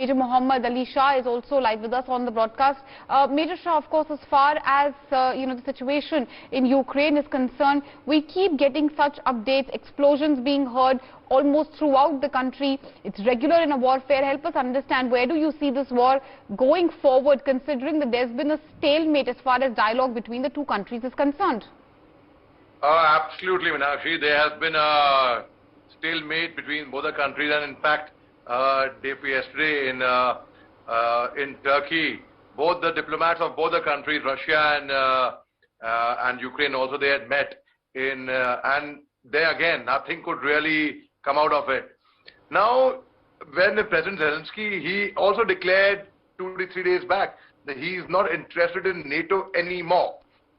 Major Mohammed Ali Shah is also live with us on the broadcast. Major Shah, of course, as far as the situation in Ukraine is concerned, we keep getting such updates, explosions being heard almost throughout the country. It's regular in a warfare. Help us understand, where do you see this war going forward, considering that there's been a stalemate as far as dialogue between the two countries is concerned? Absolutely, Meenakshi. There has been a stalemate between both the countries, and in fact, day before yesterday in Turkey, both the diplomats of both the countries, Russia and Ukraine, also they had met and there again nothing could really come out of it. Now, when the President Zelensky, he also declared 2 to 3 days back that he is not interested in NATO anymore.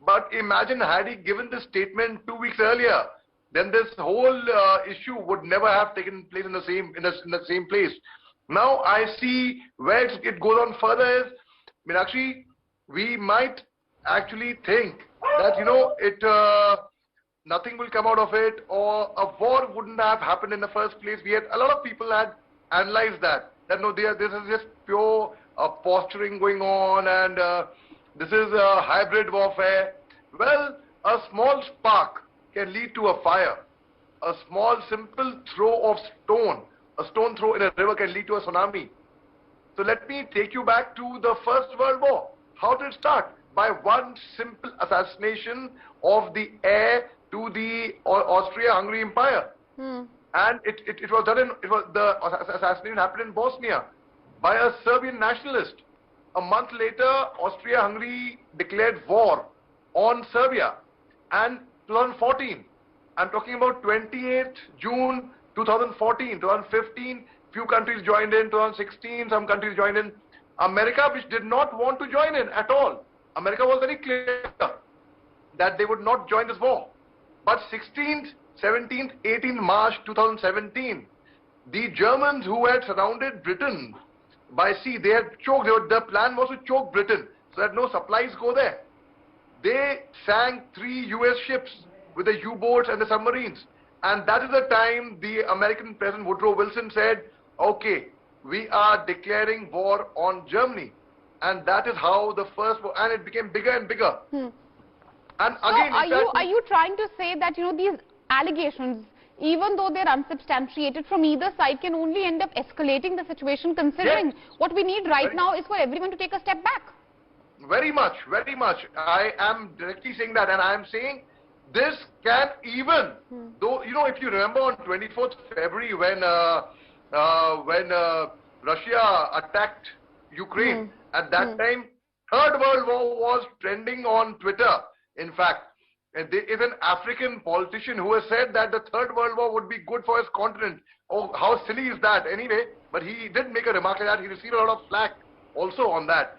But imagine, had he given this statement 2 weeks earlier, then this whole issue would never have taken place in the same place. Now I see where it goes on further is, Meenakshi, we might actually think that nothing will come out of it, or a war wouldn't have happened in the first place. A lot of people had analyzed that no, this is just pure posturing going on, and this is a hybrid warfare. Well, a small spark can lead to a fire. A small simple throw of a stone throw in a river can lead to a tsunami. So let me take you back to the First World War. How did it start? By one simple assassination of the heir to the Austria-Hungary Empire. And it was done the assassination happened in Bosnia by a Serbian nationalist. A month later, Austria-Hungary declared war on Serbia. And 2014, I'm talking about 28th June 2014, 2015, few countries joined in, 2016, some countries joined in. America, which did not want to join in at all. America was very clear that they would not join this war. But 16th, 17th, 18th March 2017, the Germans, who had surrounded Britain by sea, they had choked, the plan was to choke Britain so that no supplies go there. They sank 3 US ships with the U-boats and the submarines. And that is the time the American President Woodrow Wilson said, okay, we are declaring war on Germany. And that is how the first war, and it became bigger and bigger. And again, are you trying to say that, these allegations, even though they're unsubstantiated from either side, can only end up escalating the situation, considering what we need right now is for everyone to take a step back? Very much, very much. I am directly saying that, and I am saying this can even, though, if you remember on 24th February when Russia attacked Ukraine, at that time, Third World War was trending on Twitter. In fact, there is an African politician who has said that the Third World War would be good for his continent. Oh, how silly is that? Anyway, but he did make a remark like that. He received a lot of flack also on that.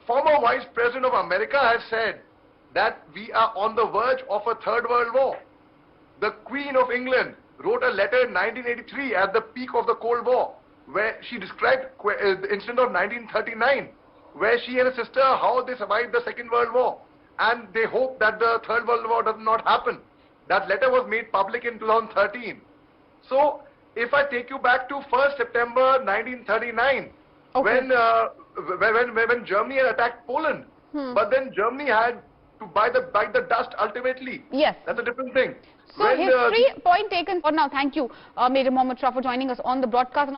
Former Vice President of America has said that we are on the verge of a Third World War. The Queen of England wrote a letter in 1983 at the peak of the Cold War, where she described the incident of 1939, where she and her sister, how they survived the Second World War. And they hope that the Third World War does not happen. That letter was made public in 2013. So, if I take you back to 1st September 1939, when Germany had attacked Poland, but then Germany had to bite the dust ultimately. Yes. That's a different thing. So, history point taken for now. Thank you, Major Mohammed Shah, for joining us on the broadcast.